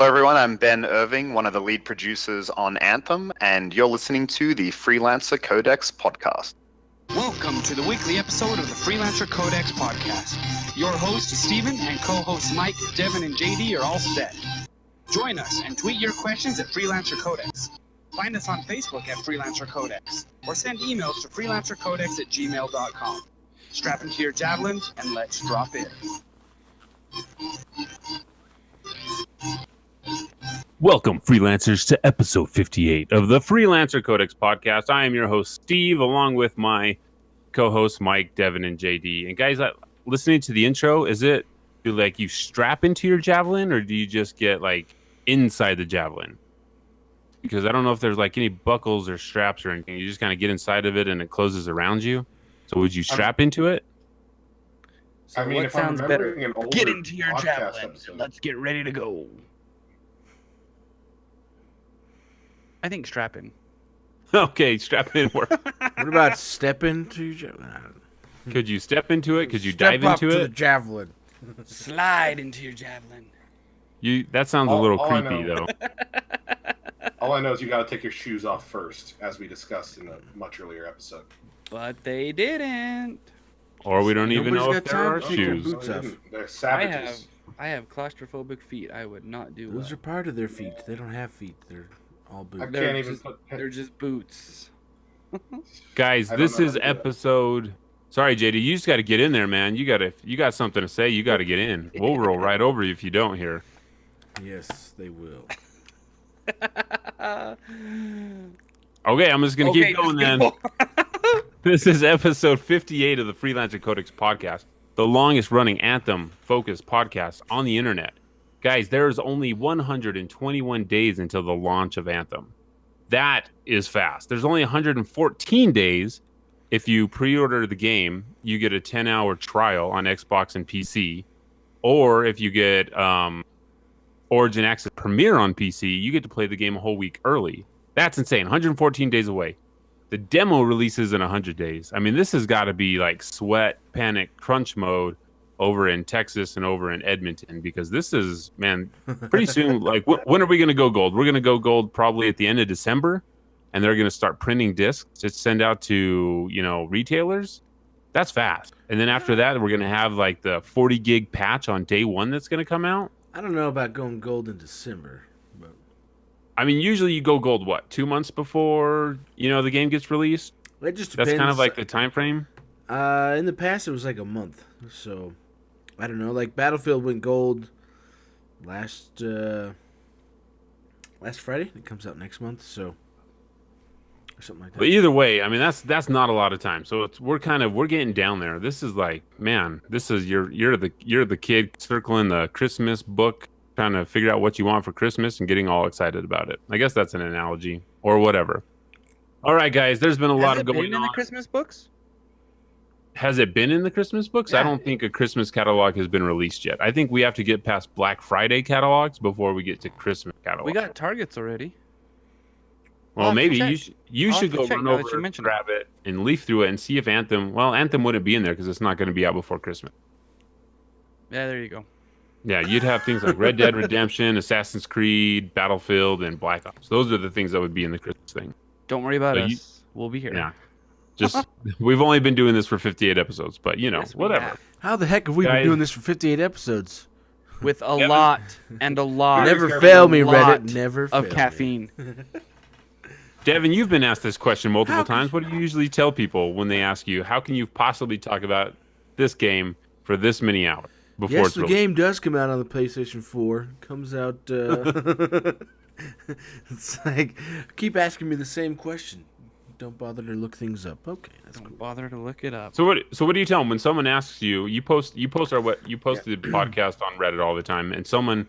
Hello everyone, I'm Ben Irving, one of the lead producers on Anthem, and you're listening to the Freelancer Codex podcast. Welcome to the weekly episode of the Freelancer Codex podcast. Your host, Steven, and co-hosts Mike, Devon, and JD are all set. Join us and tweet your questions at Freelancer Codex. Find us on Facebook at Freelancer Codex, or send emails to freelancercodex@gmail.com. Strap into your javelin and let's drop in. Welcome, freelancers, to episode 58 of the Freelancer Codex podcast. I am your host, Steve, along with my co-hosts, Mike, Devon, and JD. And guys, listening to the intro, do you strap into your javelin, or do you just get inside the javelin? Because I don't know if there's any buckles or straps or anything. You just kind of get inside of it and it closes around you. So would you strap into it? So I mean, what if sounds I'm better? remembering an older Get into your podcast javelin. episode. Let's get ready to go. I think strapping. Okay, strap in. What about step into your javelin? Could you step into it? Could you Step dive up into to it? the javelin. Slide into your javelin. That sounds a little All I creepy, know- though. All I know is you got to take your shoes off first, as we discussed in a much earlier episode. But they didn't. Or we don't even know Nobody's if got there time are to take their shoes. boots off. They're savages. I have claustrophobic feet. I would not do Those are well. part of their feet. They don't have feet. They're all boots. I They're can't even just- put. They're just boots. Guys, I don't this know is how to do it. episode. Sorry, JD, you just got to get in there, man. You got something to say. You got to get in. We'll roll right over you if you don't here. Yes, they will. Okay, I'm just gonna keep going then. This is episode 58 of the Freelancer Codex podcast, the longest running Anthem focused podcast on the internet. Guys, there's only 121 days until the launch of Anthem. That is fast. There's only 114 days. If you pre-order the game, you get a 10-hour trial on Xbox and PC. Or if you get Origin Access Premiere on PC, you get to play the game a whole week early. That's insane. 114 days away. The demo releases in 100 days. I mean, this has got to be sweat, panic, crunch mode over in Texas and over in Edmonton, because this is, man, pretty soon. When are we going to go gold? We're going to go gold probably at the end of December, and they're going to start printing discs to send out to, retailers. That's fast. And then after that, we're going to have the 40 gig patch on day one that's going to come out. I don't know about going gold in December, but I mean, usually you go gold, 2 months before, the game gets released? it just depends. That's kind of the time frame. In the past, it was a month. So, I don't know. Battlefield went gold last Friday. It comes out next month, so or something like that. But either way, I mean, that's not a lot of time. So we're getting down there. This is man, this is you're the kid circling the Christmas book, trying to figure out what you want for Christmas and getting all excited about it. I guess that's an analogy or whatever. All right, guys, there's been a lot of going in on. the Christmas books? Has it been in the Christmas books? Yeah. I don't think a Christmas catalog has been released yet. I think we have to get past Black Friday catalogs before we get to Christmas catalogs. We got targets already. Well, I'll have to maybe check. you I'll should have go to check run now that over, you mention grab it, and leaf through it and see if Anthem. Well, Anthem wouldn't be in there because it's not going to be out before Christmas. Yeah, there you go. Yeah, you'd have things like Red Dead Redemption, Assassin's Creed, Battlefield, and Black Ops. Those are the things that would be in the Christmas thing. Don't worry about So us. We'll be here. Yeah, just we've only been doing this for 58 episodes, but Yes, we whatever. have. How the heck have we Guys- been doing this for 58 episodes? With a Devon- lot and a lot Never careful. fail me, lot Reddit. Never of fail caffeine. Devin, you've been asked this question multiple How- times. What do you usually tell people when they ask you, how can you possibly talk about this game for this many hours before Yes, it's the released? game does come out on the PlayStation 4. Comes out. It's keep asking me the same question. Don't bother to look things up. Okay, that's cool. Don't bother to look it up. So what do you tell them when someone asks you? You post the podcast on Reddit all the time, and someone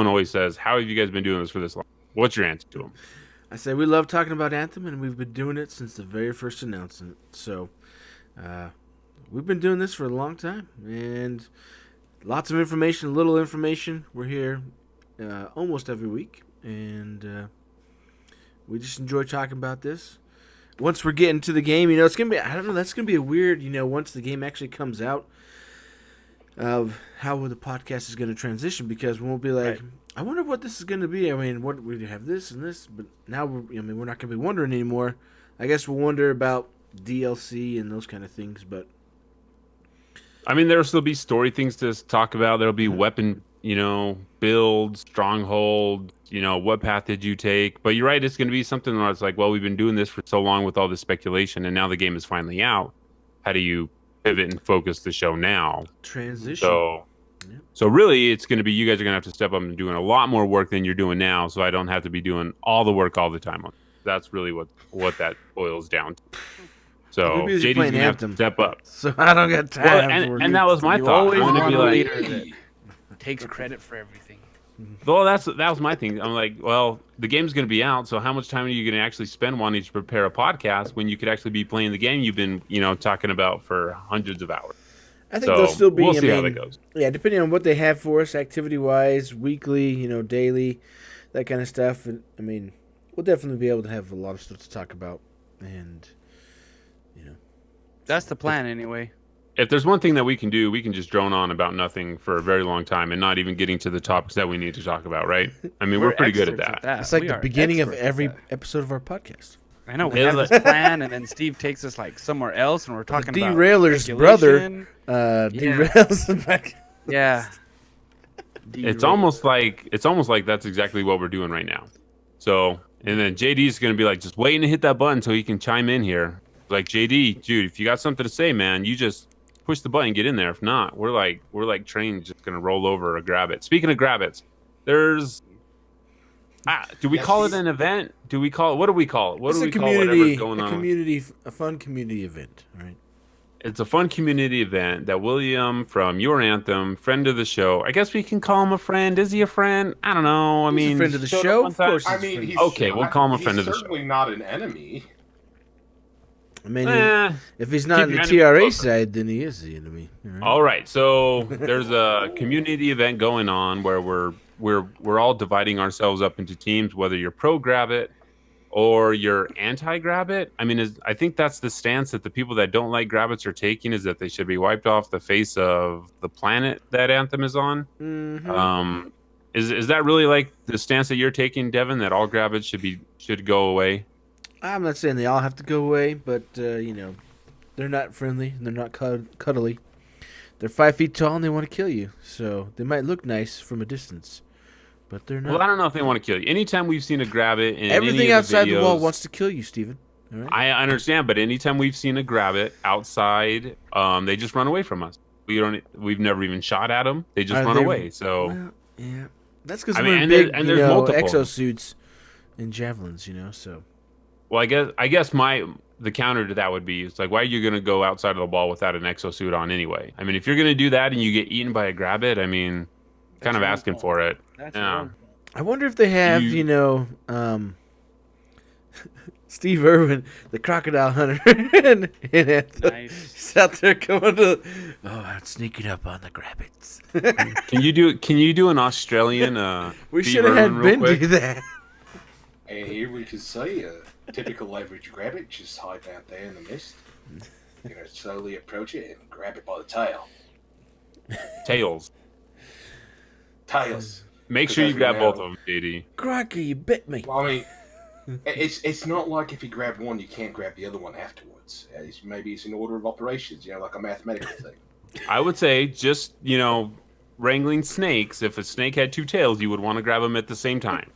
always says, "How have you guys been doing this for this long?" What's your answer to them? I say we love talking about Anthem, and we've been doing it since the very first announcement. So, we've been doing this for a long time, and lots of information, little information. We're here almost every week, and we just enjoy talking about this. Once we're getting to the game, it's gonna be, I don't know, that's gonna be a weird, once the game actually comes out, of how the podcast is going to transition, because we won't be like, Right. I wonder what this is going to be. I mean, what we have this and this, but now we're not going to be wondering anymore. I guess we'll wonder about DLC and those kind of things, but I mean, there'll still be story things to talk about. There'll be weapon, builds, stronghold, what path did you take? But you're right, it's going to be something where it's like, well, we've been doing this for so long with all this speculation, and now the game is finally out. How do you pivot and focus the show now? transition. So really, it's going to be, you guys are going to have to step up and doing a lot more work than you're doing now, so I don't have to be doing all the work all the time. That's really what that boils down to. So We're busy JD's playing going to have to Anthem. step up. So I don't got time. Well, for and that was my You thought. always I want to want be a like, leader that takes credit for everything. well, that was my thing. I'm like, well, the game's going to be out, so how much time are you going to actually spend wanting to prepare a podcast when you could actually be playing the game you've been, talking about for hundreds of hours? I think So, they'll still be. we'll I see how mean, that goes. Yeah, depending on what they have for us, activity-wise, weekly, daily, that kind of stuff. And I mean, we'll definitely be able to have a lot of stuff to talk about, and That's the plan, anyway. If there's one thing that we can do, we can just drone on about nothing for a very long time and not even getting to the topics that we need to talk about, right? I mean, we're pretty good at experts that. it's like We the are beginning of experts at every that. episode of our podcast. I know, we Yeah, have this plan, and then Steve takes us like somewhere else, and we're talking about Derailer's brother speculation. derails the back. Yeah. It's almost like that's exactly what we're doing right now. So, and then JD's going to be like just waiting to hit that button so he can chime in here. Like, JD, dude, if you got something to say, man, you just push the button and get in there. If not, we're like trains just going to roll over or grab it. Speaking of Grabbits, there's do we call it an event? What do we call it? What It's do a we call community, whatever's going on? a fun community event. All right. It's a fun community event that William from Your Anthem, friend of the show. I guess we can call him a friend. Is he a friend? I don't know. I He's a mean, friend of the showed up show? one Of time. course. I mean, he's Okay, we'll call him a friend of the He's show. certainly not an enemy. I mean, Eh, if he's not keep on the your enemy TRA closer. side, then he is the enemy. All right. All right, so there's a community event going on where we're all dividing ourselves up into teams, whether you're pro Grabbit or you're anti Grabbit. I mean, I think that's the stance that the people that don't like Grabbits are taking, is that they should be wiped off the face of the planet that Anthem is on. Mm-hmm. Is that really like the stance that you're taking, Devon? That all Grabbits should go away? I'm not saying they all have to go away, but they're not friendly. They're not cuddly. They're 5 feet tall and they want to kill you. So they might look nice from a distance, but they're not. Well, I don't know if they want to kill you. Anytime we've seen a Grabbit in Everything any of outside the wall videos- wants to kill you, Steven. All right? I understand, but anytime we've seen a Grabbit outside, they just run away from us. We've never even shot at them. They just Are run they- away. So Well, yeah, that's because I we're mean, in and big, there- and there's multiple. exosuits and javelins. So well, I guess the counter to that would be, it's like, why are you going to go outside of the wall without an exosuit on anyway? I mean, if you're going to do that and you get eaten by a Grabbit, I mean, kind of your own asking fault. for it. That's Yeah. your own. I wonder if they have, Steve Irwin, the crocodile hunter, and Anthem. Nice. He's out there going to, I'm sneaking up on the Grabbits. Can you do an Australian? We Steve should have had Irwin real Ben quick? do that. And here we can see a typical average Grabbit just hiding out there in the mist. You're going to slowly approach it and grab it by the tail. Tails. Tails. Make sure you Because grab we both know- of them, JD. Crocky, you bit me. Well, I mean, it's not like if you grab one, you can't grab the other one afterwards. Maybe it's an order of operations, like a mathematical thing. I would say just, wrangling snakes. If a snake had two tails, you would want to grab them at the same time.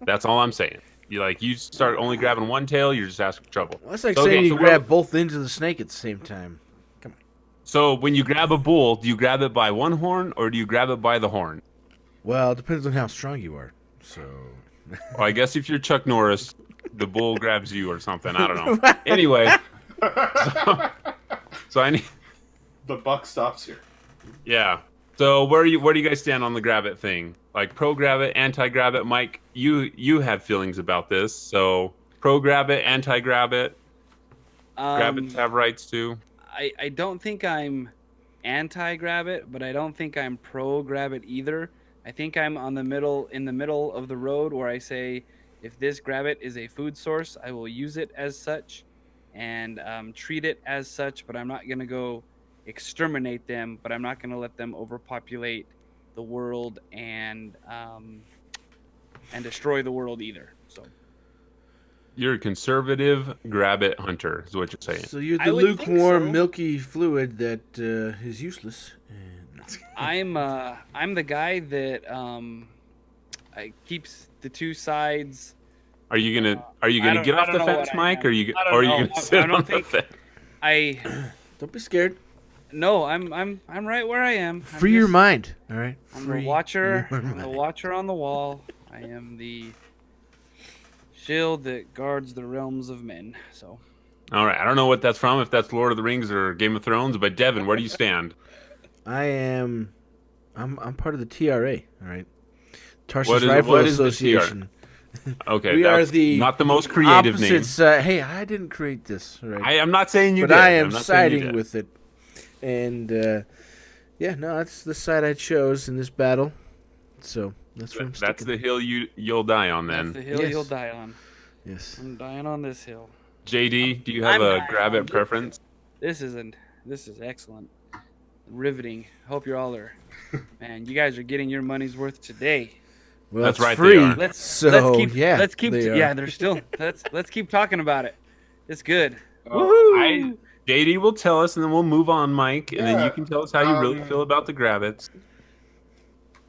That's all I'm saying. You start only grabbing one tail, you're just asking for trouble. Well, that's like So, saying okay, you so grab both ends of the snake at the same time. So when you grab a bull, do you grab it by one horn or do you grab it by the horn? Well, it depends on how strong you are. So, Well, I guess if you're Chuck Norris, the bull grabs you or something. I don't know. Anyway, so I need. The buck stops here. Yeah. So where do you guys stand on the Grabbit thing? Like pro Grabbit, anti Grabbit? Mike, you have feelings about this. So pro Grabbit, anti Grabbit. Grabbits have rights too. I don't think I'm anti-Grabbit, but I don't think I'm pro-Grabbit either. I think I'm in the middle of the road where I say, if this Grabbit is a food source, I will use it as such and treat it as such, but I'm not going to go exterminate them, but I'm not going to let them overpopulate the world and destroy the world either. So You're a conservative Grabbit hunter, is what you're saying. So you're I the would think lukewarm, so. milky fluid that is useless. And I'm the guy that keeps the two sides. Are you gonna I get don't off the know fence, what I Mike, am. or are you I don't or are you know. gonna sit I don't on the think fence? don't be scared. No, I'm right where I am. Free your mind. All right. I'm Free the watcher. your I'm the mind. watcher on the wall. I am the shield that guards the realms of men. So All right, I don't know what that's from, if that's Lord of the Rings or Game of Thrones, but Devon, where do you stand? I'm part of the TRA. All right. Tarsus What Rifle is the Association. Okay, We that's are the not the most creative name. Opposites. Hey, I didn't create this. All right. I'm not saying you but did. I I'm am not saying you siding did. with it. And yeah, no, that's the side I chose in this battle. So that's where I'm That's sticking. the hill you'll die on that's then. the hill Yes. you'll die on. Yes. I'm dying on this hill. JD, do you have I'm a dying Grabbit on preference? This is excellent, riveting. Hope you're all are. Man, you guys are getting your money's worth today. Well, That's it's right, they free. are. So yeah, let's keep they are. yeah, they're still let's keep talking about it. It's good. JD will tell us, and then we'll move on, Mike, and then Yeah, you can tell us how you really feel about the Grabbits.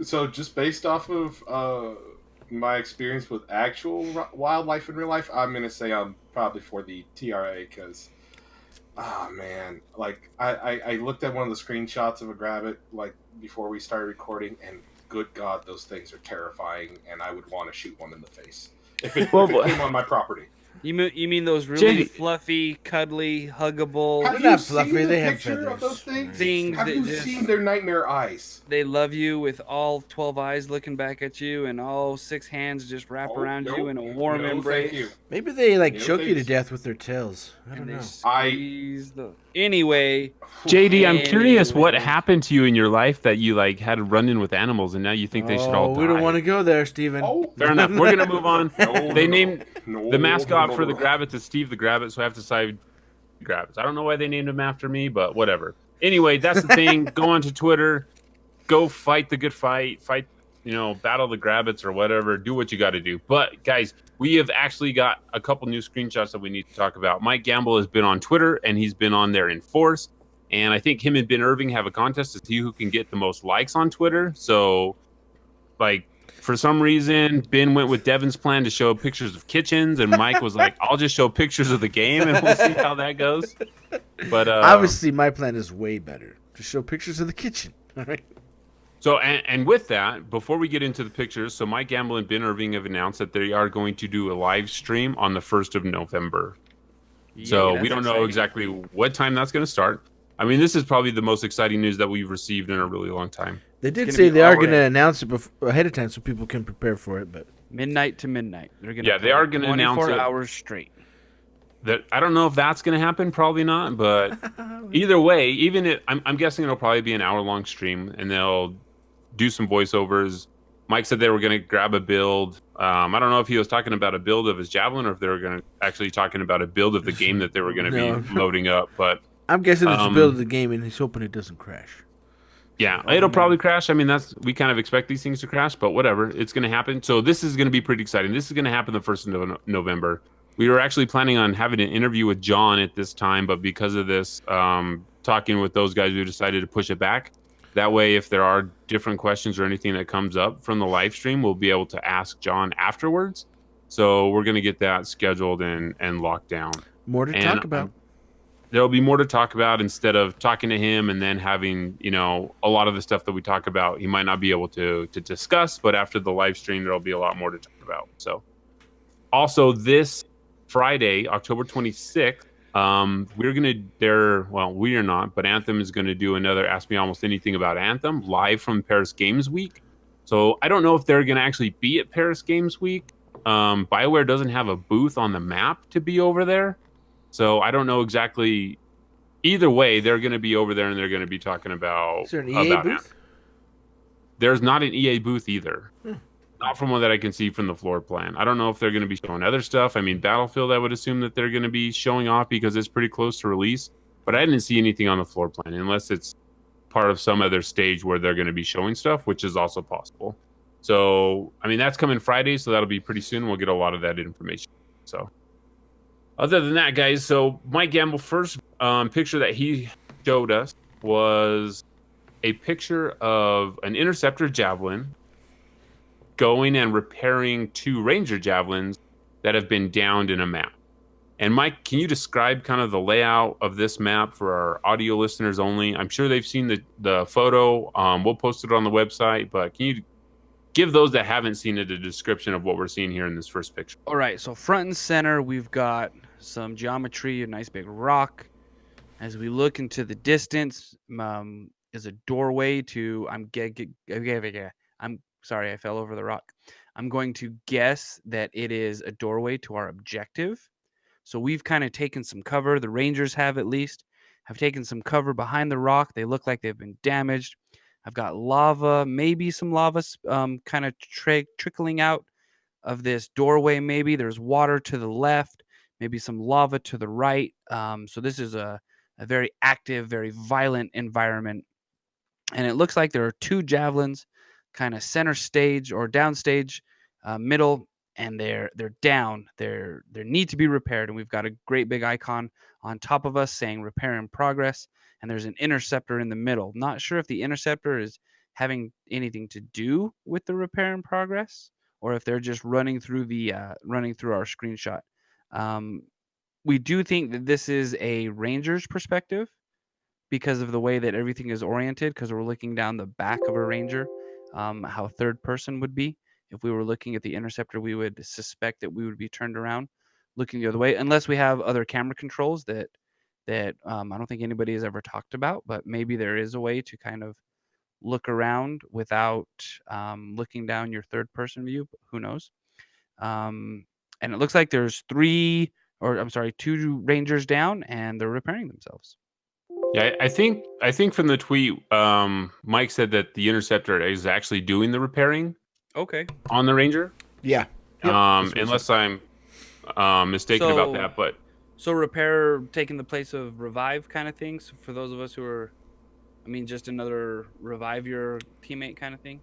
So just based off of my experience with actual wildlife in real life, I'm gonna say I'm probably for the TRA because, man, like I looked at one of the screenshots of a Grabbit like before we started recording, and good God, those things are terrifying, and I would want to shoot one in the face if it came on my property. You mean those really JD. fluffy, cuddly, huggable Have They're you not seen fluffy, the they have picture of those feathers. things Have that you just seen their nightmare eyes? they love you with all 12 eyes looking back at you, and all 6 hands just wrap Oh, around no, you in a warm no, embrace. Thank you. Maybe they like No, choke you to thanks. death with their tails. I don't And they know. squeeze the. Anyway, JD, I'm curious what Anyway. happened to you in your life that you like had to run in with animals, and now you think they should all die. We don't want to go there, Steven. Oh, Fair enough. We're gonna move on. no, They no, named no, the mascot no, for the no. Grabbits is Steve the Grabbit, so I have to side Grabbits. I don't know why they named him after me, but whatever. Anyway, that's the thing. Go onto Twitter, go fight the good fight, battle the Grabbits or whatever. Do what you got to do. But guys, we have actually got a couple new screenshots that we need to talk about. Mike Gamble has been on Twitter, and he's been on there in force. And I think him and Ben Irving have a contest to see who can get the most likes on Twitter. So, like, for some reason, Ben went with Devon's plan to show pictures of kitchens, and Mike was like, I'll just show pictures of the game, and we'll see how that goes. But Obviously, my plan is way better to show pictures of the kitchen. All right. So, and with that, before we get into the pictures, so Mike Gamble and Ben Irving have announced that they are going to do a live stream on the 1st of November. So Yay, we don't that's know exciting. exactly what time that's going to start. I mean, this is probably the most exciting news that we've received in a really long time. They did gonna say be they are all going to right. announce it ahead of time so people can prepare for it. But Midnight to midnight. They're gonna. Yeah, they are gonna announce 24 it. hours straight. That I don't know if that's going to happen, probably not. But either way, even if I'm guessing it'll probably be an hour-long stream, and they'll do some voiceovers. Mike said they were going to grab a build. I don't know if he was talking about a build of his javelin or if they were going to actually talking about a build of the game that they were going to No. be loading up. But I'm guessing it's a Um, build of the game, and he's hoping it doesn't crash. yeah, it'll probably crash. I mean, we kind of expect these things to crash, but whatever, it's going to happen. So this is going to be pretty exciting. This is going to happen the 1st of November. We were actually planning on having an interview with John at this time, but because of this, talking with those guys, we decided to push it back. That way, if there are different questions or anything that comes up from the live stream, we'll be able to ask John afterwards. So we're going to get that scheduled and locked down. More to And talk about. There'll be more to talk about instead of talking to him and then having, a lot of the stuff that we talk about, he might not be able to discuss, but after the live stream, there'll be a lot more to talk about. So also this Friday, October 26th, we are not, but Anthem is going to do another Ask Me Almost Anything About Anthem live from Paris Games Week. So I don't know if they're going to actually be at Paris Games Week. BioWare doesn't have a booth on the map to be over there. So I don't know exactly. Either way, they're going to be over there and they're going to be talking about. Is there an EA about booth? Anthem. There's not an EA booth either. Not from one that I can see from the floor plan. I don't know if they're going to be showing other stuff. I mean, Battlefield, I would assume that they're going to be showing off because it's pretty close to release. but I didn't see anything on the floor plan unless it's part of some other stage where they're going to be showing stuff, which is also possible. So, I mean, that's coming Friday, so that'll be pretty soon. We'll get a lot of that information. So, other than that, guys, so Mike Gamble, first picture that he showed us was a picture of an interceptor javelin going and repairing 2 Ranger javelins that have been downed in a map. And Mike, can you describe kind of the layout of this map for our audio listeners only? I'm sure they've seen the photo. We'll post it on the website, but can you give those that haven't seen it a description of what we're seeing here in this first picture? All right, so front and center, we've got some geometry, a nice big rock. As we look into the distance, is a doorway to. I'm sorry, I fell over the rock. I'm going to guess that it is a doorway to our objective. So we've kind of taken some cover. The Rangers have taken some cover behind the rock. They look like they've been damaged. I've got lava, maybe some lava kind of trickling out of this doorway. Maybe there's water to the left, maybe some lava to the right. So this is a very active, very violent environment. And it looks like there are 2 javelins kind of center stage or downstage, middle, and they're down. They need to be repaired. And we've got a great big icon on top of us saying repair in progress. And there's an interceptor in the middle. Not sure if the interceptor is having anything to do with the repair in progress, or if they're just running through our screenshot. We do think that this is a Ranger's perspective because of the way that everything is oriented, because we're looking down the back of a Ranger, how third person would be. If we were looking at the interceptor, we would suspect that we would be turned around looking the other way, unless we have other camera controls that I don't think anybody has ever talked about, but maybe there is a way to kind of look around without looking down your third person view. Who knows? And it looks like there's 2 Rangers down, and they're repairing themselves. Yeah, I think from the tweet, Mike said that the interceptor is actually doing the repairing. Okay. On the Ranger. Yeah. Unless I'm mistaken about that, but so repair taking the place of revive kind of things for those of us who are, just another revive your teammate kind of thing.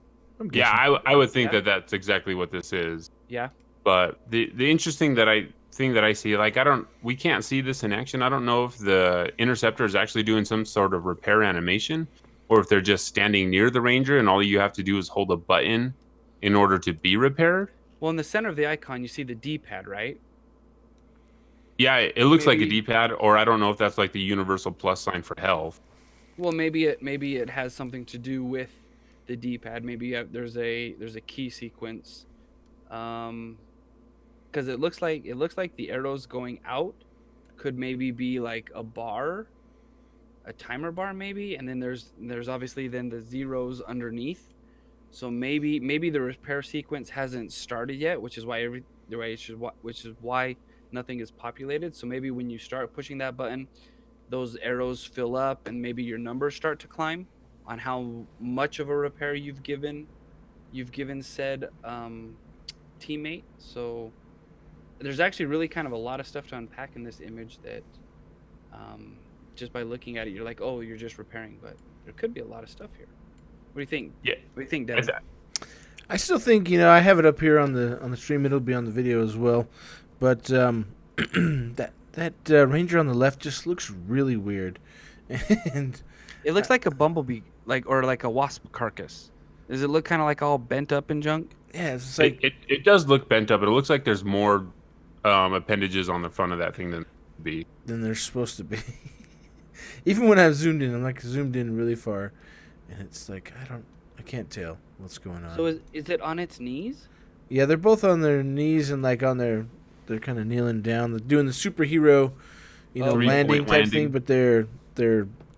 Yeah, I would think that that's exactly what this is. Yeah. But the interesting thing that I see, like we can't see this in action. I don't know if the interceptor is actually doing some sort of repair animation, or if they're just standing near the Ranger and all you have to do is hold a button in order to be repaired. Well, in the center of the icon, you see the D-pad, right? Yeah, it looks like a D-pad, or I don't know if that's like the universal plus sign for health. Well, maybe it has something to do with the D-pad. Maybe there's a key sequence, because it looks like the arrows going out could maybe be like a timer bar maybe, and then there's obviously then the zeros underneath. So maybe the repair sequence hasn't started yet, which is why nothing is populated. So maybe when you start pushing that button, those arrows fill up, and maybe your numbers start to climb on how much of a repair you've given said teammate. So there's actually really kind of a lot of stuff to unpack in this image that just by looking at it, you're like, oh, you're just repairing, but there could be a lot of stuff here. What do you think? Yeah. What do you think, Devon? I still think, I have it up here on the stream. It'll be on the video as well. But that Ranger on the left just looks really weird. And it looks like a bumblebee, or like a wasp carcass. Does it look kind of like all bent up and junk? Yeah, it's like it does look bent up, but it looks like there's more appendages on the front of that thing than there's supposed to be. Even when I've zoomed in, I'm zoomed in really far, and it's like I can't tell what's going on. So is it on its knees? Yeah, they're both on their knees and they're kind of kneeling down, doing the superhero, landing type thing, but they're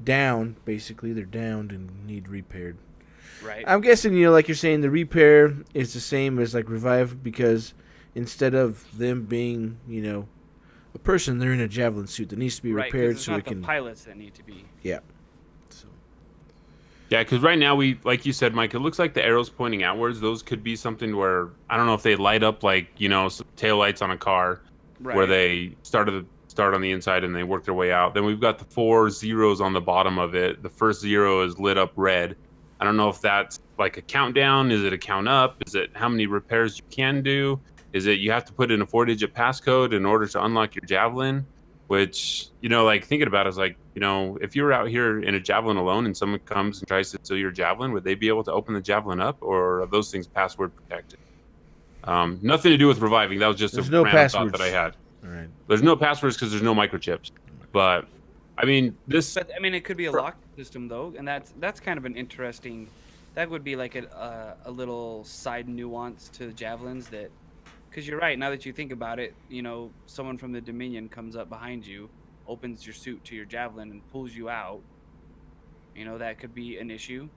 down basically. They're downed and need repaired. Right. I'm guessing, like you're saying, the repair is the same as like revive, because instead of them being, a person, they're in a javelin suit that needs to be repaired, so it's not the pilots that need to be. Yeah. So. Yeah, because right now like you said, Mike, it looks like the arrows pointing outwards. Those could be something where I don't know if they light up like taillights on a car, where they start start on the inside and they work their way out. Then we've got the 4 zeros on the bottom of it. The first 0 is lit up red. I don't know if that's like a countdown. Is it a count up? Is it how many repairs you can do? Is it you have to put in a 4-digit passcode in order to unlock your javelin? Which, like thinking about it is like, if you were out here in a javelin alone and someone comes and tries to steal your javelin, would they be able to open the javelin up, or are those things password protected? Nothing to do with reviving. That was just There's a no random passwords. thought that I had. All right. There's no passwords because there's no microchips. But I mean, But I mean, it could be a lock system though, and that's kind of an interesting. That would be like a little side nuance to the javelins that, because you're right. Now that you think about it, someone from the Dominion comes up behind you, opens your suit to your javelin, and pulls you out. That could be an issue.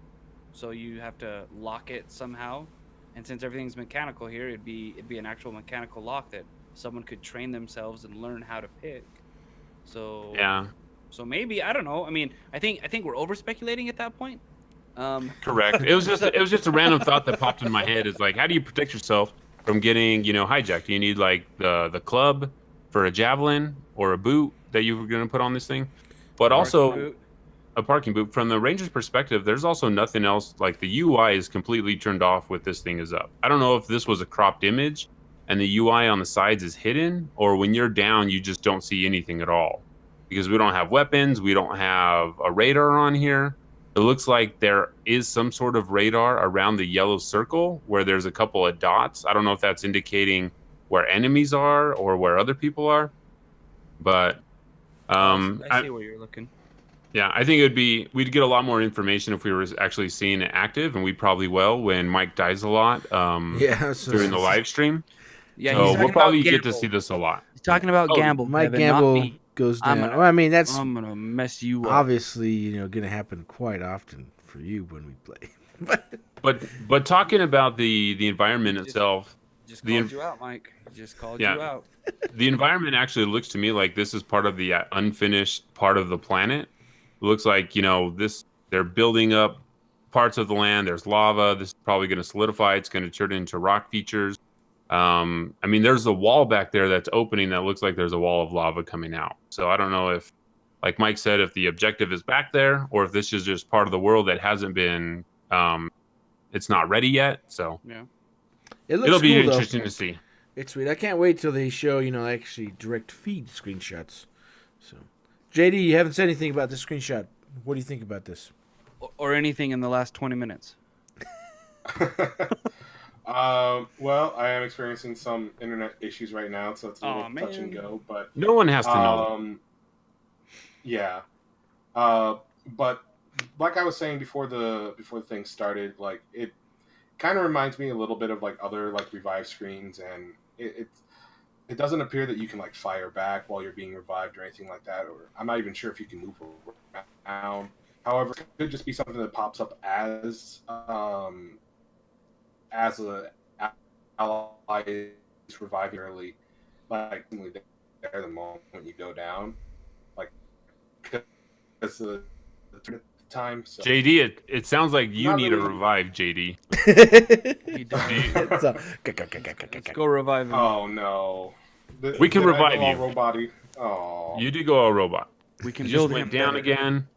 So you have to lock it somehow. And since everything's mechanical here, it'd be an actual mechanical lock that someone could train themselves and learn how to pick. So yeah. So maybe, I don't know. I mean, I think we're over speculating at that point. Correct. It was just a random thought that popped in my head. Is like, how do you protect yourself from getting hijacked? Do you need like the club for a javelin or a boot that you were going to put on this thing? But also a parking boot. From the Ranger's perspective, there's also nothing else. Like the UI is completely turned off with this thing is up. I don't know if this was a cropped image and the UI on the sides is hidden, or when you're down, you just don't see anything at all. Because we don't have weapons, we don't have a radar on here. It looks like there is some sort of radar around the yellow circle where there's a couple of dots. I don't know if that's indicating where enemies are or where other people are. But I see where you're looking. Yeah, I think we'd get a lot more information if we were actually seeing it active, and we probably will when Mike dies a lot during the live stream. Yeah, so we'll probably get to see this a lot. He's talking about Gamble. Mike Devon, Gamble not me. goes down. That's I'm gonna mess you up. obviously gonna happen quite often for you when we play. But talking about the environment itself, Just called you out, Mike. Just called you out. The environment actually looks to me like this is part of the unfinished part of the planet. It looks like they're building up parts of the land. There's lava. This is probably going to solidify. It's going to turn into rock features. There's a wall back there that's opening that looks like there's a wall of lava coming out. So I don't know if, like Mike said, if the objective is back there or if this is just part of the world that hasn't been, it's not ready yet. So yeah, it'll be interesting to see. It's sweet. I can't wait till they show, actually direct feed screenshots. So, JD, you haven't said anything about this screenshot. What do you think about this? Or anything in the last 20 minutes? Well, I am experiencing some internet issues right now, so it's a little touch and go. But no one has to know. Yeah. But like I was saying before the thing started, like it kind of reminds me a little bit of like other like revive screens, and it doesn't appear that you can like fire back while you're being revived or anything like that, or I'm not even sure if you can move around. However, it could just be something that pops up as a ally is reviving early, like there the moment you go down, like because the time. So. JD, it sounds like you need a revive, JD. He does. Let's go revive him. Oh no. We can revive you. Robot-y? Oh. You do go all robot. We can you build just went him down better. again,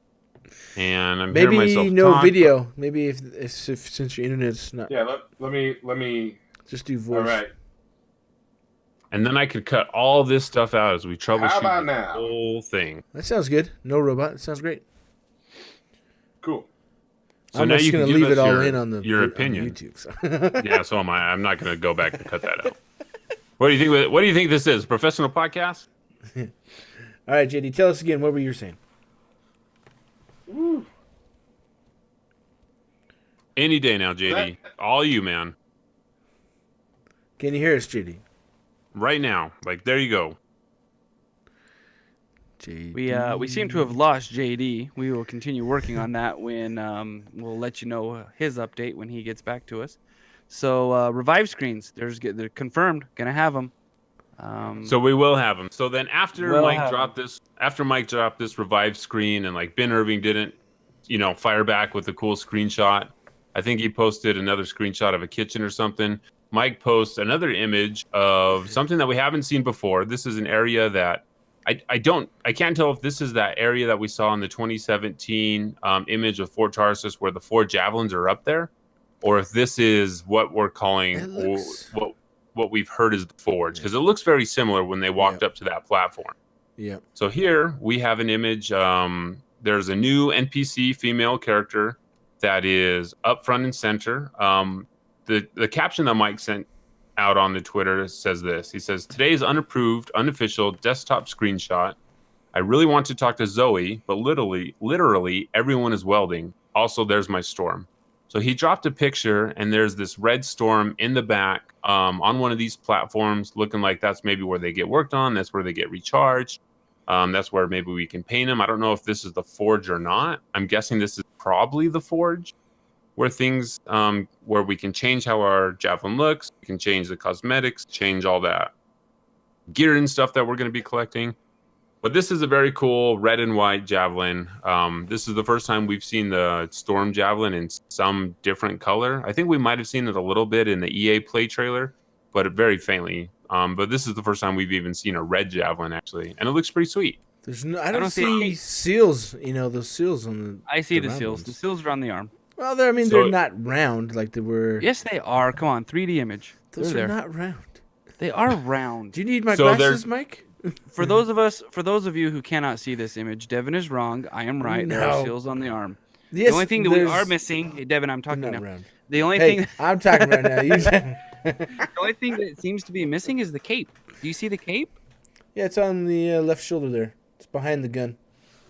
and I'm hearing myself no talk. video. Maybe if since your internet's not. Yeah, let me just do voice. All right. And then I could cut all this stuff out as we troubleshoot the whole thing. That sounds good. No robot. It sounds great. Cool. So I'm now just you gonna can leave give it us all in on your on opinion. YouTube. So. Yeah, so am I. I'm not going to go back and cut that out. What do you think? What do you think this is? Professional podcast? All right, JD, tell us again. What were you saying? Woo. Any day now, JD. All you, man. Can you hear us, JD? Right now. Like, there you go. JD. We seem to have lost JD. We will continue working on that when we'll let you know his update when he gets back to us. So revive screens, they're confirmed. Gonna have them. So we will have them. So then after We'll Mike have dropped this revive screen, and like Ben Irving didn't, fire back with a cool screenshot. I think he posted another screenshot of a kitchen or something. Mike posts another image of something that we haven't seen before. This is an area that I can't tell if this is that area that we saw in the 2017 image of Fort Tarsus where the 4 javelins are up there, or if this is what we're calling what we've heard is the forge, because it looks very similar when they walked up to that platform. Yeah. So here we have an image. There's a new NPC female character that is up front and center. The caption that Mike sent out on the Twitter says this. He says, "Today's unapproved, unofficial desktop screenshot. I really want to talk to Zoe, but literally everyone is welding. Also, there's my storm." So he dropped a picture, and there's this red storm in the back on one of these platforms, looking like that's maybe where they get worked on. That's where they get recharged. That's where maybe we can paint them. I don't know if this is the forge or not. I'm guessing this is probably the forge, where things where we can change how our javelin looks, we can change the cosmetics, change all that gear and stuff that we're going to be collecting. But this is a very cool red and white javelin. This is the first time we've seen the storm javelin in some different color. I think we might have seen it a little bit in the EA Play trailer, but very faintly. But this is the first time we've even seen a red javelin, actually, and it looks pretty sweet. I don't see seals. Those seals on the. I see the seals. The seals are on the arm. Well, they're not round like they were. Yes, they are. Come on, 3D image. Those are not round. They are round. Do you need my glasses, Mike? For those of you who cannot see this image, Devon is wrong. I am right. No. There are seals on the arm. Yes, the only thing that we are missing, hey, Devon, I'm talking now. Round. The only thing I'm talking right now. The only thing that seems to be missing is the cape. Do you see the cape? Yeah, it's on the left shoulder there. It's behind the gun.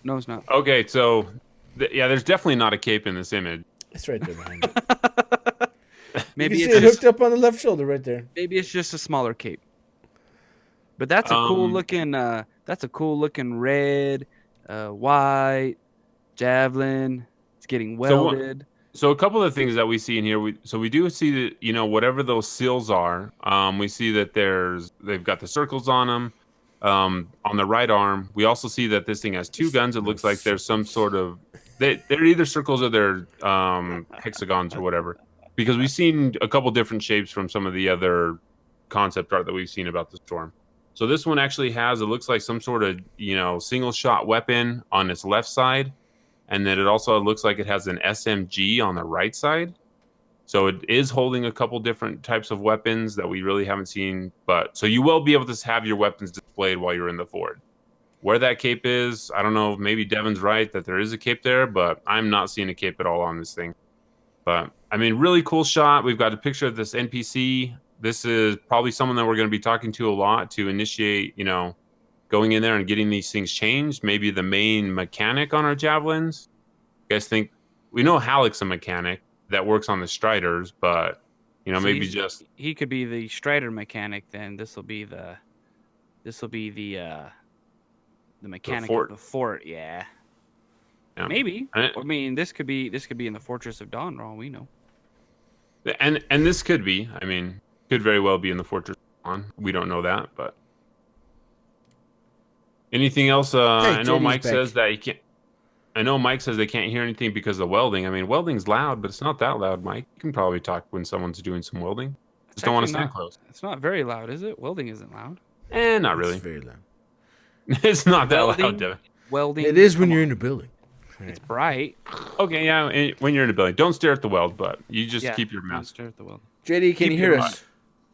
No, it's not. Okay, so there's definitely not a cape in this image. It's right there behind it. Maybe you can see it hooked up on the left shoulder right there. Maybe it's just a smaller cape. But that's a cool looking. That's a cool looking red, white javelin. It's getting welded. So a couple of things that we see in here. We do see that whatever those seals are. We see that they've got the circles on them. On the right arm, we also see that this thing has 2 guns. It looks like there's some sort of they're either circles or they're hexagons or whatever. Because we've seen a couple different shapes from some of the other concept art that we've seen about the storm. So this one actually has, it looks like some sort of, single shot weapon on its left side. And then it also looks like it has an SMG on the right side. So it is holding a couple different types of weapons that we really haven't seen. So you will be able to have your weapons displayed while you're in the fort. Where that cape is, I don't know. Maybe Devon's right that there is a cape there, but I'm not seeing a cape at all on this thing. But, really cool shot. We've got a picture of this NPC. This is probably someone that we're going to be talking to a lot to initiate, going in there and getting these things changed. Maybe the main mechanic on our javelins. You guys think, we know Halleck's a mechanic that works on the Striders, but, maybe just... He could be the Strider mechanic then. This will be the mechanic of the fort, yeah. Maybe. This could be in the Fortress of Dawn, for all we know. And this could be, could very well be in the Fortress of Dawn. We don't know that, but anything else? I know Mike says that he can't. I know Mike says they can't hear anything because of welding. Welding's loud, but it's not that loud, Mike. You can probably talk when someone's doing some welding. Just don't want to stand close. It's not very loud, is it? Welding isn't loud. Not really. It's very loud. It's not that loud, Devon. Welding. It is when you're in a building. It's bright. Okay, yeah. When you're in a building, don't stare at the weld, but you just keep your Don't mask. stare at the weld. JD, can you hear us?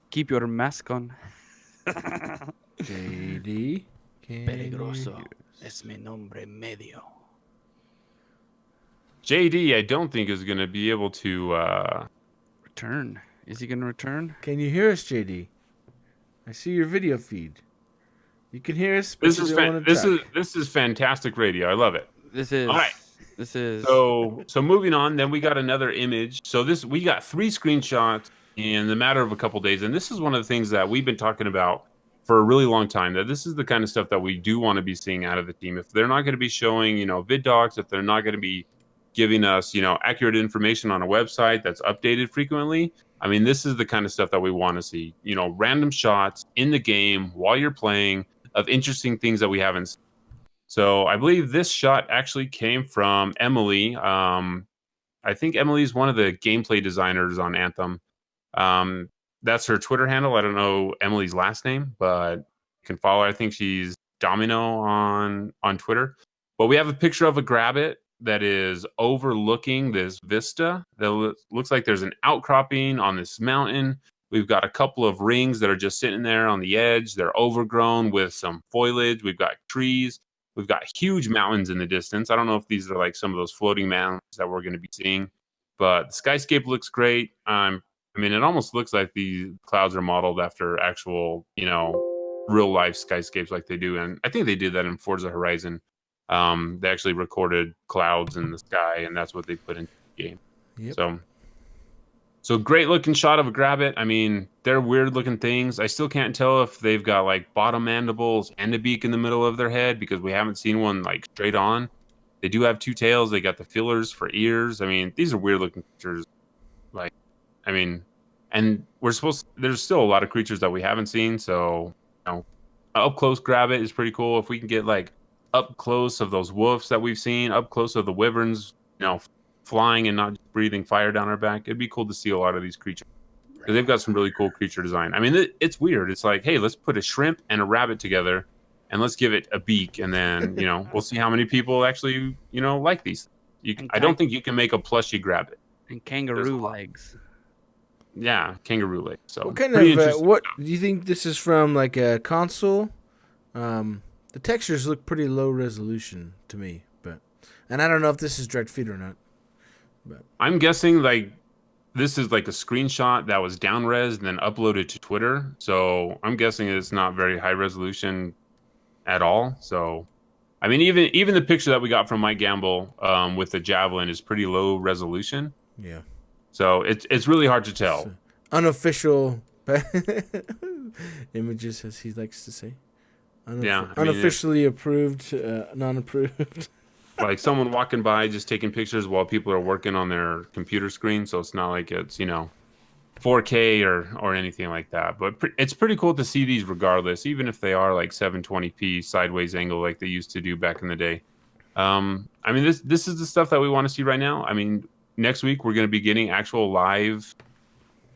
Keep your mask on. JD, Peligroso. Es mi nombre medio. JD, I don't think is going to be able to return. Is he going to return? Can you hear us, JD? I see your video feed. You can hear us. This is fantastic radio. I love it. This is all right. This is so moving on. Then we got another image. So we got 3 screenshots in the matter of a couple days, and this is one of the things that we've been talking about for a really long time. That this is the kind of stuff that we do want to be seeing out of the team. If they're not going to be showing, vid docs, if they're not going to be giving us, accurate information on a website that's updated frequently. This is the kind of stuff that we want to see. Random shots in the game while you're playing of interesting things that we haven't seen. So I believe this shot actually came from Emily. I think Emily's one of the gameplay designers on Anthem. That's her Twitter handle. I don't know Emily's last name, but you can follow her. I think she's Domino on Twitter. But we have a picture of a Grabbit that is overlooking this vista. That looks like there's an outcropping on this mountain. We've got a couple of rings that are just sitting there on the edge. They're overgrown with some foliage. We've got trees. We've got huge mountains in the distance. I don't know if these are like some of those floating mountains that we're going to be seeing, but the skyscape looks great. I mean, it almost looks like the clouds are modeled after actual, real life skyscapes like they do. And I think they did that in Forza Horizon. They actually recorded clouds in the sky, and that's what they put into the game. Yep. So great looking shot of a Grabbit. I mean, they're weird looking things. I still can't tell if they've got like bottom mandibles and a beak in the middle of their head because we haven't seen one like straight on. They do have two tails. They got the fillers for ears. I mean, these are weird looking creatures. And there's still a lot of creatures that we haven't seen. So, up close Grabbit is pretty cool. If we can get like up close of those wolves that we've seen, up close of the wyverns, flying and not just breathing fire down our back, it'd be cool to see a lot of these creatures because they've got some really cool creature design. I mean, it's weird. It's like, hey, let's put a shrimp and a rabbit together and let's give it a beak, and then we'll see how many people actually like these. I don't think you can make a plushy Grabbit. And kangaroo legs. Yeah, kangaroo legs. So what kind of what do you think this is from? Like a console? The textures look pretty low resolution to me, and I don't know if this is direct feed or not. But I'm guessing like this is like a screenshot that was down res and then uploaded to Twitter. So I'm guessing it's not very high resolution at all. So I mean, even the picture that we got from Mike Gamble with the javelin is pretty low resolution. Yeah. So it's really hard to tell. So, unofficial images, as he likes to say. Unofficially approved, non-approved. Like someone walking by just taking pictures while people are working on their computer screen, so it's not like it's 4K or anything like that. But it's pretty cool to see these regardless, even if they are like 720p sideways angle like they used to do back in the day. I mean, this is the stuff that we want to see right now. I mean, next week we're going to be getting actual live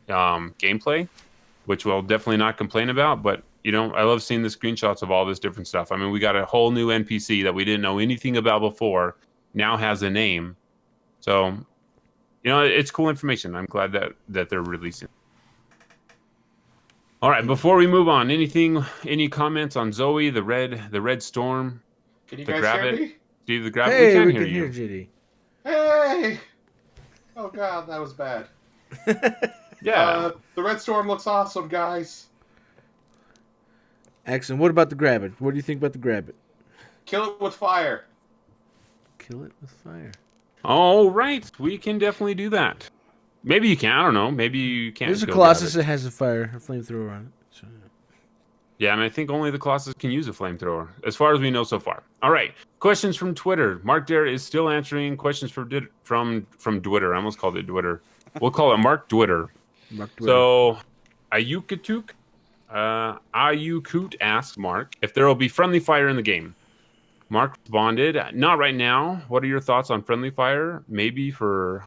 gameplay, which we'll definitely not complain about. But I love seeing the screenshots of all this different stuff. I mean, we got a whole new NPC that we didn't know anything about before, now has a name. So, it's cool information. I'm glad that they're releasing. All right, before we move on, any comments on Zoe, the red storm? Can you guys hear me? Steve the Grabbit? Hey, we can hear you. JD. Hey! Oh god, that was bad. Yeah. The red storm looks awesome, guys. Excellent. What about the Grabbit? What do you think about the Grabbit? Kill it with fire. Kill it with fire. All right, we can definitely do that. Maybe you can. I don't know. Maybe you can't. There's a Colossus that has a flamethrower on it. So. Yeah, and I think only the Colossus can use a flamethrower, as far as we know so far. All right, questions from Twitter. Mark Dare is still answering questions from Twitter. I almost called it Twitter. We'll call it Mark Twitter. So, Ayukatuk asks Mark if there will be friendly fire in the game. Mark responded, "Not right now. What are your thoughts on friendly fire? Maybe for..."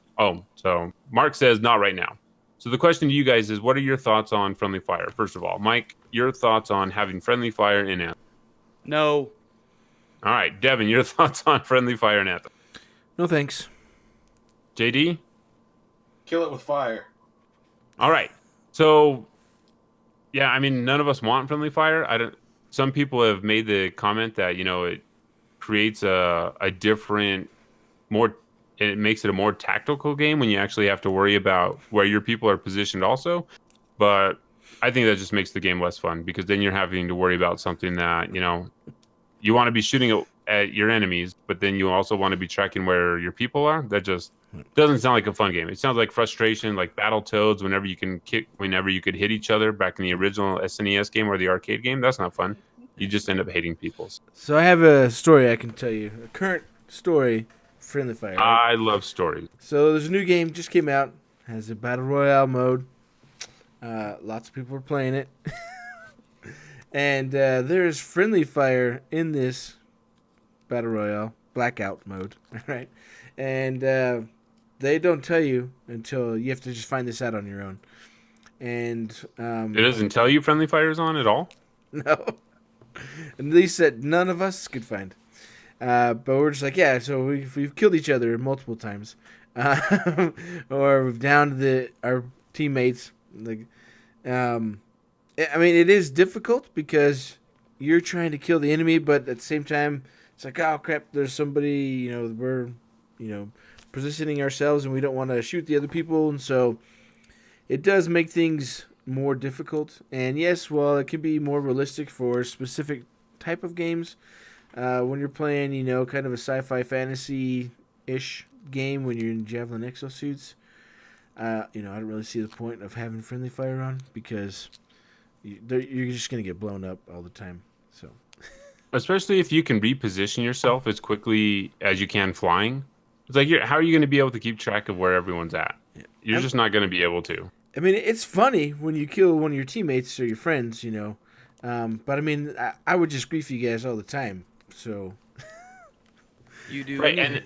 So Mark says, "Not right now." So the question to you guys is, what are your thoughts on friendly fire? First of all, Mike, your thoughts on having friendly fire in Anthem? No. All right, Devon, your thoughts on friendly fire in Anthem? No thanks. JD? Kill it with fire. All right. So, yeah, I mean, none of us want friendly fire. Some people have made the comment that, it creates a different, it makes it a more tactical game when you actually have to worry about where your people are positioned also. But I think that just makes the game less fun because then you're having to worry about something that, you want to be shooting at your enemies, but then you also want to be tracking where your people are. That just doesn't sound like a fun game. It sounds like frustration, like Battletoads whenever you could hit each other back in the original SNES game or the arcade game. That's not fun. You just end up hating people. So I have a story I can tell you. A current story, friendly fire. Right? I love stories. So there's a new game, just came out. Has a battle royale mode. Lots of people are playing it. And there's friendly fire in this battle royale, blackout mode, right? And they don't tell you until you have to just find this out on your own. And it doesn't tell you friendly fire is on at all? No. at least that none of us could find. But we're just like, yeah, so we've killed each other multiple times. Or we've downed our teammates. Like, I mean, it is difficult because you're trying to kill the enemy, but at the same time, it's like, oh crap, there's somebody, we're, positioning ourselves and we don't want to shoot the other people. And so it does make things more difficult. And yes, well, it can be more realistic for specific type of games. When you're playing, kind of a sci-fi fantasy-ish game when you're in Javelin exosuits, I don't really see the point of having friendly fire on because you're just going to get blown up all the time. So, especially if you can reposition yourself as quickly as you can flying. It's like, how are you going to be able to keep track of where everyone's at? Yeah. You're just not going to be able to. I mean, it's funny when you kill one of your teammates or your friends, but I mean, I would just grief you guys all the time. So You do. Right,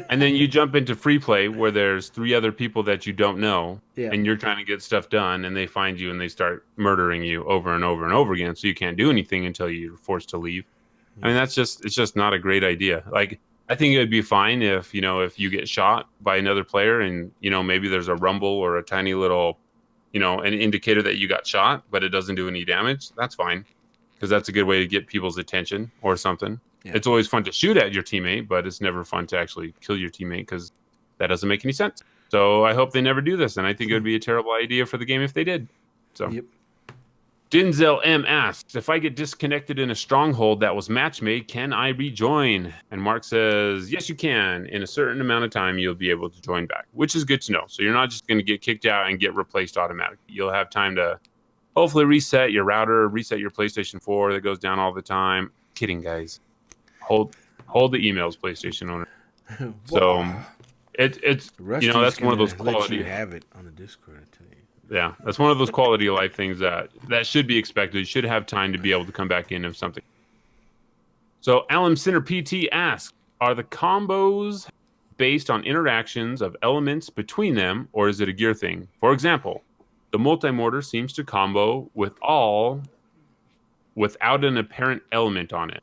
and then you jump into free play where there's 3 other people that you don't know, and you're trying to get stuff done, and they find you and they start murdering you over and over and over again, so you can't do anything until you're forced to leave. I mean, it's just not a great idea. Like, I think it would be fine if you get shot by another player and, maybe there's a rumble or a tiny little, an indicator that you got shot, but it doesn't do any damage. That's fine, because that's a good way to get people's attention or something. Yeah. It's always fun to shoot at your teammate, but it's never fun to actually kill your teammate because that doesn't make any sense. So I hope they never do this, and I think it would be a terrible idea for the game if they did. So. Yep. Denzel M asks, if I get disconnected in a stronghold that was match made, can I rejoin? And Mark says, yes, you can. In a certain amount of time, you'll be able to join back, which is good to know. So you're not just going to get kicked out and get replaced automatically. You'll have time to hopefully reset your router, reset your PlayStation 4 that goes down all the time. Kidding, guys. Hold the emails, PlayStation owner. So it's that's one of those quality. You have it on the Discord, I tell you. Yeah, that's one of those quality of life things that should be expected. You should have time to be able to come back in if something. So Alan Center PT asks, are the combos based on interactions of elements between them, or is it a gear thing? For example, the multi-mortar seems to combo with all without an apparent element on it.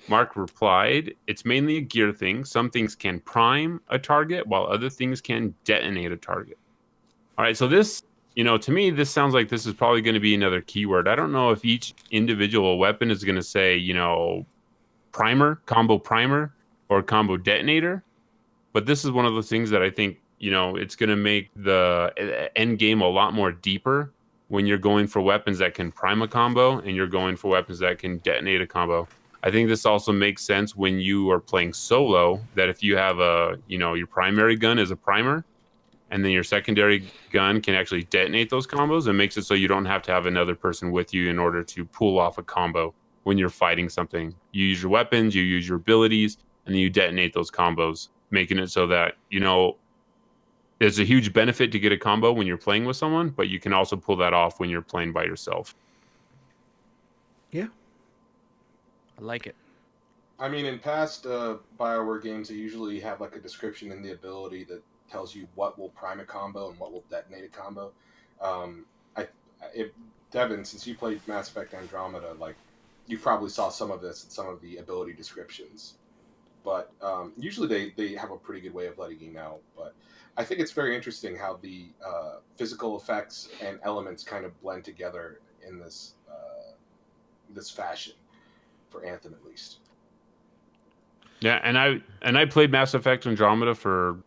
Mark replied, it's mainly a gear thing. Some things can prime a target, while other things can detonate a target. All right, so this... to me, this sounds like this is probably going to be another keyword. I don't know if each individual weapon is going to say, primer, combo primer, or combo detonator. But this is one of those things that I think, it's going to make the end game a lot more deeper when you're going for weapons that can prime a combo and you're going for weapons that can detonate a combo. I think this also makes sense when you are playing solo, that if you have your primary gun is a primer, and then your secondary gun can actually detonate those combos. It makes it so you don't have to have another person with you in order to pull off a combo when you're fighting something. You use your weapons, you use your abilities, and then you detonate those combos, making it so that, there's a huge benefit to get a combo when you're playing with someone, but you can also pull that off when you're playing by yourself. Yeah. I like it. I mean, in past BioWare games, they usually have like a description in the ability that tells you what will prime a combo and what will detonate a combo. Devon, since you played Mass Effect Andromeda, like you probably saw some of this in some of the ability descriptions. But usually they have a pretty good way of letting you know. But I think it's very interesting how the physical effects and elements kind of blend together in this fashion for Anthem, at least. Yeah, and I played Mass Effect Andromeda for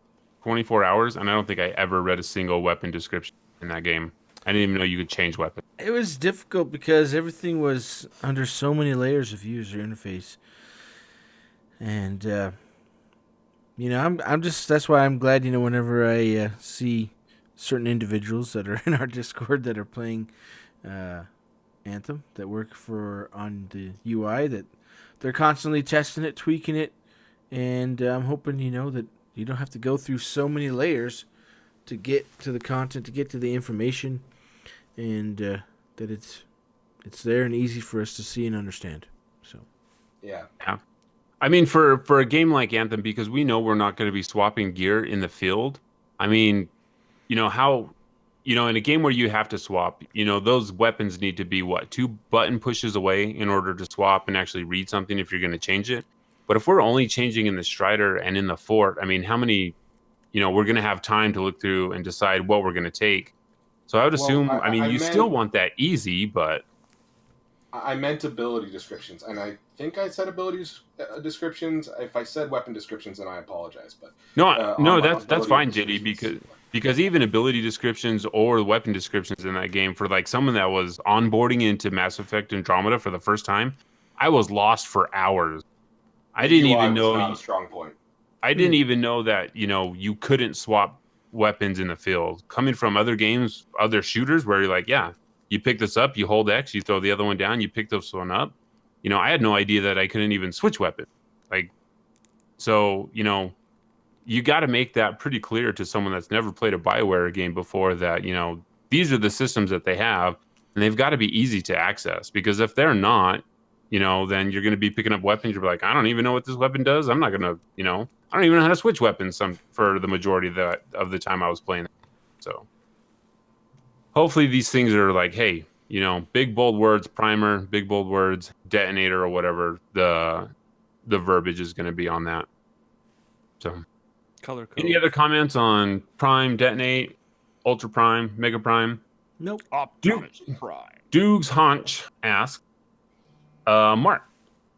24 hours, and I don't think I ever read a single weapon description in that game. I didn't even know you could change weapons. It was difficult because everything was under so many layers of user interface. And, I'm just, that's why I'm glad, whenever I see certain individuals that are in our Discord that are playing Anthem, that work on the UI, that they're constantly testing it, tweaking it, and I'm hoping, that you don't have to go through so many layers to get to the content, to get to the information, and that it's there and easy for us to see and understand. So, yeah. I mean, for a game like Anthem, because we know we're not going to be swapping gear in the field. I mean, how you know, in a game where you have to swap, you know, those weapons need to be what, 2 button pushes away in order to swap and actually read something if you're going to change it. But if we're only changing in the Strider and in the Fort, I mean, how many, you know, we're going to have time to look through and decide what we're going to take. So I would assume, I mean, you still want that easy, but. I meant ability descriptions, and I think I said abilities descriptions. If I said weapon descriptions, then I apologize. But no, that's fine, JD, because even ability descriptions or weapon descriptions in that game, for like someone that was onboarding into Mass Effect Andromeda for the first time, I was lost for hours. I didn't even know. Not a strong point. I didn't even know that, you know, you couldn't swap weapons in the field. Coming from other games, other shooters, where you're like, yeah. You pick this up, you hold X, you throw the other one down, you pick this one up. You know, I had no idea that I couldn't even switch weapons. Like, so, you know, you got to make that pretty clear to someone that's never played a BioWare game before that, you know, these are the systems that they have, and they've got to be easy to access. Because if they're not, you know, then you're going to be picking up weapons. You're like, I don't even know what this weapon does. I'm not going to, you know, I don't even know how to switch weapons for the majority of the time I was playing. So. Hopefully these things are like, hey, you know, big bold words, primer, big bold words, detonator, or whatever the verbiage is going to be on that. So, Color code. Any other comments on Prime, Detonate, Ultra Prime, Mega Prime? Nope. Optimus Prime. Doogs Haunch asks, Mark,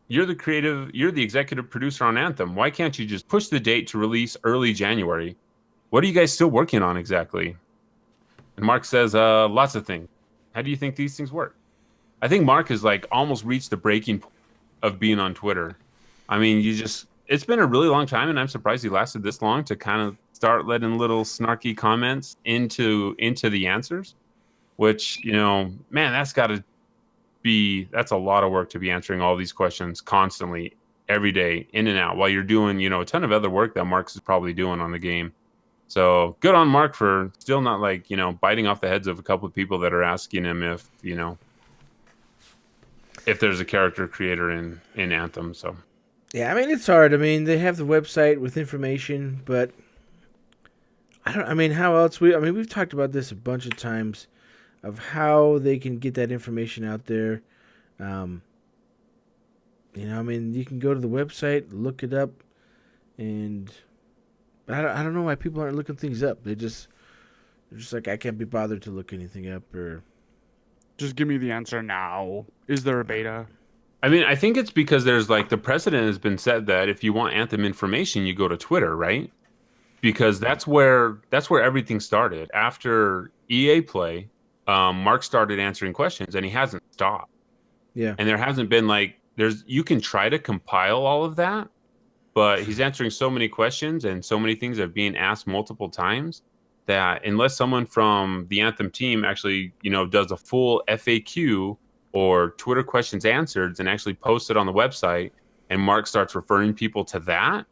you're the executive producer on Anthem. Why can't you just push the date to release early January? What are you guys still working on exactly? And Mark says, lots of things. How do you think these things work? I think Mark has like almost reached the breaking point of being on Twitter. I mean, it's been a really long time, and I'm surprised he lasted this long to kind of start letting little snarky comments into the answers, which, you know, man, that's a lot of work to be answering all these questions constantly, every day, in and out, while you're doing, you know, a ton of other work that Mark's is probably doing on the game. So good on Mark for still not, like, you know, biting off the heads of a couple of people that are asking him if, you know, if there's a character creator in Anthem. So yeah, I mean, it's hard. I mean, they have the website with information, but I mean, how else we've talked about this a bunch of times of how they can get that information out there. You know, I mean, you can go to the website, look it up, and I don't know why people aren't looking things up. They're just like, I can't be bothered to look anything up, or just give me the answer now. Is there a beta? I mean, I think it's because there's like the precedent has been set that if you want Anthem information, you go to Twitter, right? Because that's where everything started. After EA Play, Mark started answering questions, and he hasn't stopped. Yeah. And there hasn't been like you can try to compile all of that, but he's answering so many questions and so many things are being asked multiple times that unless someone from the Anthem team actually, you know, does a full FAQ or Twitter questions answered and actually posts it on the website, and Mark starts referring people to that,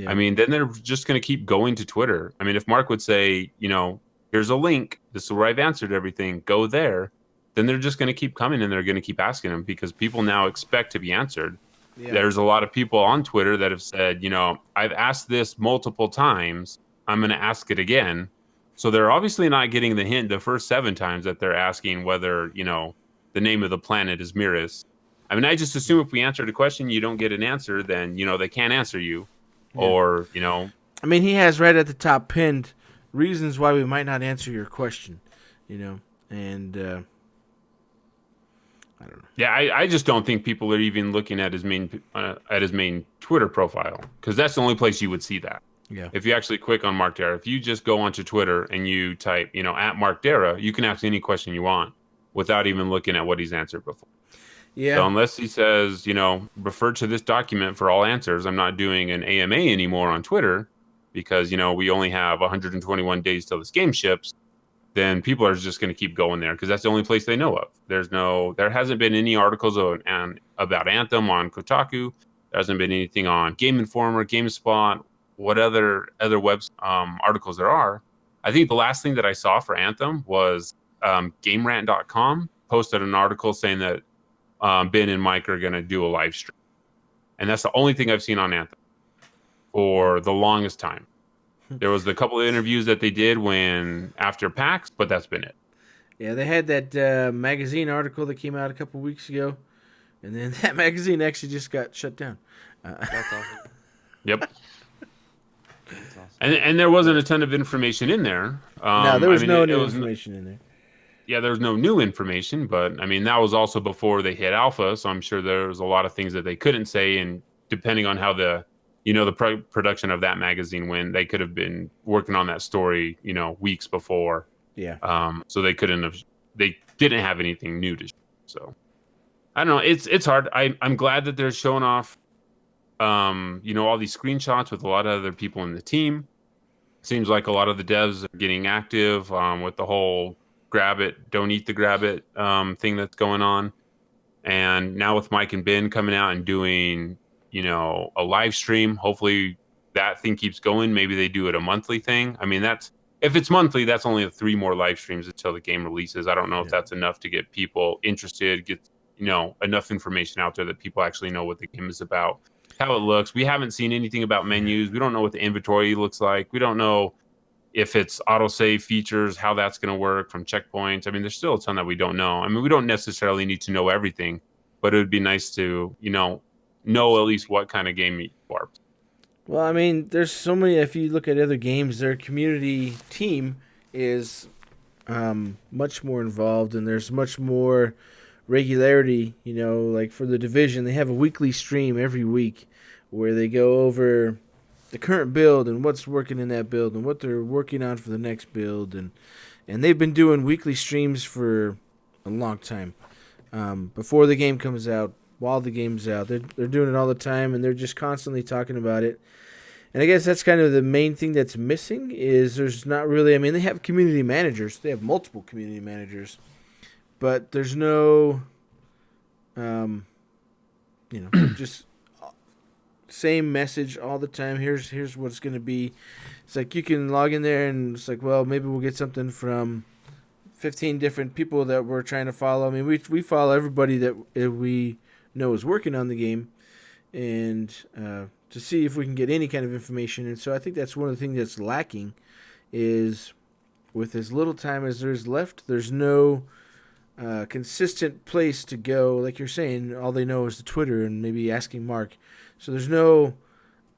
I mean, then they're just going to keep going to Twitter. I mean, if Mark would say, you know, here's a link, this is where I've answered everything, go there, then they're just going to keep coming and they're going to keep asking him because people now expect to be answered. Yeah. There's a lot of people on Twitter that have said, you know, I've asked this multiple times, I'm going to ask it again. So they're obviously not getting the hint the first 7 times that they're asking whether, you know, the name of the planet is Miris. I mean, I just assume if we answered a question, you don't get an answer, then, you know, they can't answer you. Yeah. Or, you know. I mean, he has right at the top pinned reasons why we might not answer your question, you know, and I don't know. Yeah, I just don't think people are even looking at his main Twitter profile, because that's the only place you would see that. Yeah. If you actually click on Mark Dara, if you just go onto Twitter and you type, you know, at Mark Dara, you can ask any question you want without even looking at what he's answered before. Yeah. So unless he says, you know, refer to this document for all answers, I'm not doing an AMA anymore on Twitter because, you know, we only have 121 days till this game ships, then people are just going to keep going there because that's the only place they know of. There hasn't been any articles about Anthem on Kotaku. There hasn't been anything on Game Informer, GameSpot, what other web articles there are. I think the last thing that I saw for Anthem was GameRant.com posted an article saying that Ben and Mike are going to do a live stream. And that's the only thing I've seen on Anthem for the longest time. There was the couple of interviews that they did after PAX, but that's been it. Yeah, they had that magazine article that came out a couple weeks ago, and then that magazine actually just got shut down. That's awesome. Yep. That's awesome. And there wasn't a ton of information in there. No, there was no new information in there. Yeah, there was no new information, but I mean, that was also before they hit alpha, so I'm sure there was a lot of things that they couldn't say, and depending on how the production of that magazine went, they could have been working on that story, weeks before. Yeah. So they didn't have anything new to show. So I don't know. It's hard. I'm glad that they're showing off, all these screenshots with a lot of other people in the team. Seems like a lot of the devs are getting active with the whole Grabbit, don't eat the Grabbit thing that's going on. And now with Mike and Ben coming out and doing, a live stream, hopefully that thing keeps going. Maybe they do it a monthly thing. I mean, if it's monthly, that's only 3 more live streams until the game releases. I don't know if that's enough to get people interested, get, enough information out there that people actually know what the game is about, how it looks. We haven't seen anything about menus. We don't know what the inventory looks like. We don't know if it's autosave features, how that's going to work from checkpoints. I mean, there's still a ton that we don't know. I mean, we don't necessarily need to know everything, but it would be nice to, know at least what kind of game you are. Well, I mean, there's so many. If you look at other games, their community team is much more involved, and there's much more regularity. Like for the Division, they have a weekly stream every week where they go over the current build and what's working in that build and what they're working on for the next build, and they've been doing weekly streams for a long time. Before the game comes out, while the game's out, they're doing it all the time, and they're just constantly talking about it. And I guess that's kind of the main thing that's missing is there's not really. I mean, they have community managers. They have multiple community managers, but there's no, just same message all the time. Here's what it's going to be. It's like you can log in there and it's like, well, maybe we'll get something from 15 different people that we're trying to follow. I mean, we follow everybody that we know is working on the game, and to see if we can get any kind of information. And so I think that's one of the things that's lacking is with as little time as there's left, there's no consistent place to go. Like you're saying, all they know is the Twitter and maybe asking Mark. So there's no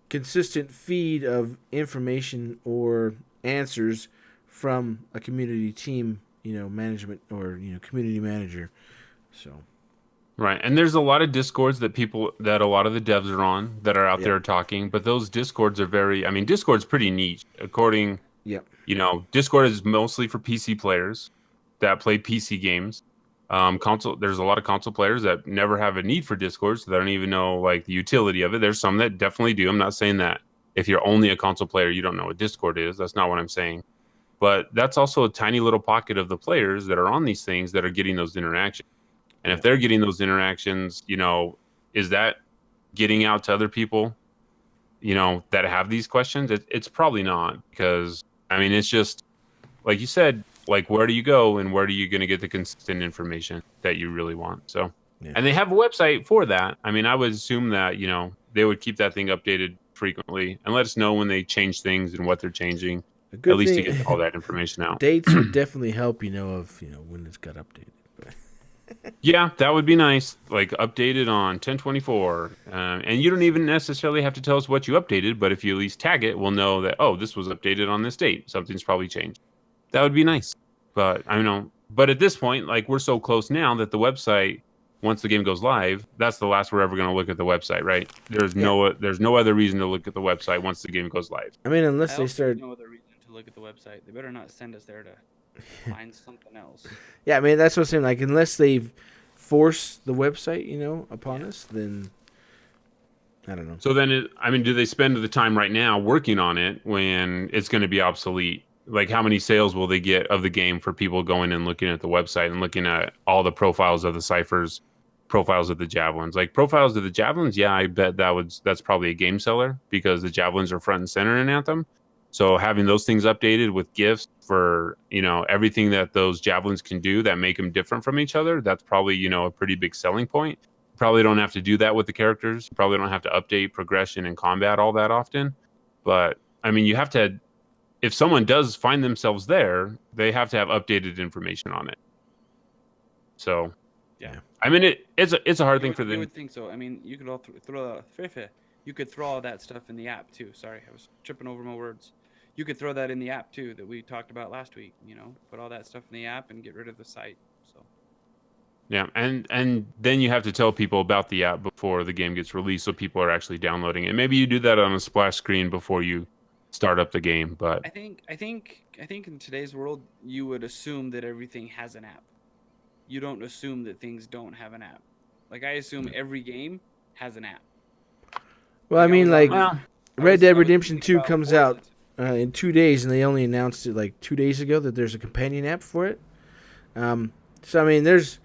consistent feed of information or answers from a community team, management or, community manager. So. Right. And there's a lot of Discords that a lot of the devs are on that are out there talking, but those Discords are Discord's pretty niche. Discord is mostly for PC players that play PC games. There's a lot of console players that never have a need for Discord, so they don't even know the utility of it. There's some that definitely do. I'm not saying that if you're only a console player, you don't know what Discord is. That's not what I'm saying. But that's also a tiny little pocket of the players that are on these things that are getting those interactions. And if they're getting those interactions, is that getting out to other people, that have these questions? It's probably not, because, it's just, like you said, where do you go and where are you going to get the consistent information that you really want? So, and they have a website for that. I mean, I would assume that, they would keep that thing updated frequently and let us know when they change things and what they're changing, at least to get all that information out. Dates would definitely help, when it's got updated. Yeah, that would be nice. Updated on 10/24, and you don't even necessarily have to tell us what you updated, but if you at least tag it, we'll know that this was updated on this date. Something's probably changed. That would be nice. But I know. But at this point, we're so close now that the website, once the game goes live, that's the last we're ever going to look at the website, right? There's no other reason to look at the website once the game goes live. I mean, unless they start. No other reason to look at the website. They better not send us there to find something else. Yeah, I mean, that's what I'm saying. Unless they've forced the website, upon us, then I don't know. So then, do they spend the time right now working on it when it's going to be obsolete? How many sales will they get of the game for people going and looking at the website and looking at all the profiles of the ciphers, profiles of the javelins? Profiles of the javelins, yeah, I bet that's probably a game seller because the javelins are front and center in Anthem. So having those things updated with gifts for, everything that those javelins can do that make them different from each other, that's probably, a pretty big selling point. Probably don't have to do that with the characters. Probably don't have to update progression and combat all that often. But, you have to if someone does find themselves there, they have to have updated information on it. So, Yeah. I mean, it's a hard thing for You them. would think so. I mean, you could all you could throw all that stuff in the app too. Sorry, I was tripping over my words. You could throw that in the app too that we talked about last week. Put all that stuff in the app and get rid of the site. So. Yeah, and then you have to tell people about the app before the game gets released, so people are actually downloading it. Maybe you do that on a splash screen before you start up the game. But I think in today's world, you would assume that everything has an app. You don't assume that things don't have an app. Like I assume every game has an app. Well, I mean, like well, Red Dead Redemption thinking 2 about comes Forza. out in 2 days, and they only announced it like 2 days ago that there's a companion app for it. So I mean, there's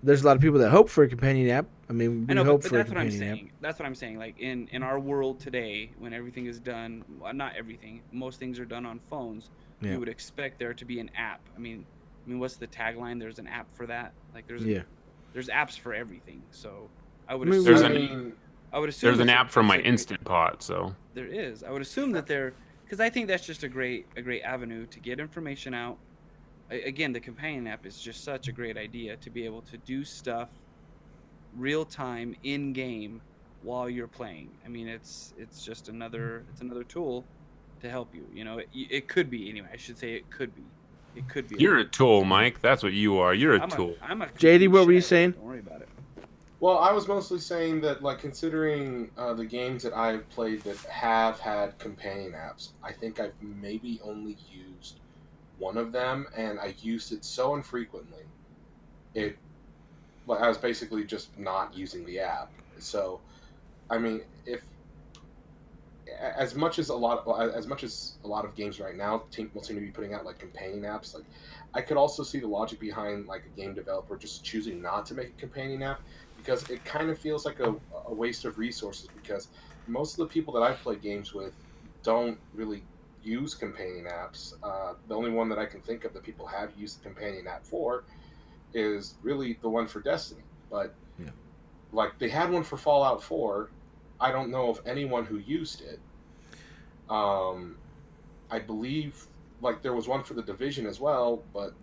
a lot of people that hope for a companion app. I mean, we I know, hope but for a that's what I'm companion app. saying. That's what I'm saying. Like in our world today, when everything is done, well, not everything, most things are done on phones. Yeah. You would expect there to be an app. I mean, what's the tagline? There's an app for that. Like there's apps for everything. So I would assume there's an app from my it's a Instant Pot. So there is. I would assume that because I think that's just a great avenue to get information out. Again, the companion app is just such a great idea to be able to do stuff real time in game while you're playing. I mean, it's just another tool to help you. It could be anyway. I should say it could be. It could be. you're a tool, Mike. That's what you are. You're a tool. I'm a JD, what were you shit. saying? Don't worry about it. Well, I was mostly saying that, like, considering the games that I've played that have had companion apps, I think I've maybe only used one of them, and I used it so infrequently, I was basically just not using the app. So, I mean, as much as a lot of games right now will seem to be putting out like companion apps, like I could also see the logic behind like a game developer just choosing not to make a companion app, because it kind of feels like a waste of resources, because most of the people that I've played games with don't really use companion apps. The only one that I can think of that people have used the companion app for is really the one for Destiny. But like they had one for Fallout 4. I don't know of anyone who used it. I believe like there was one for the Division as well, but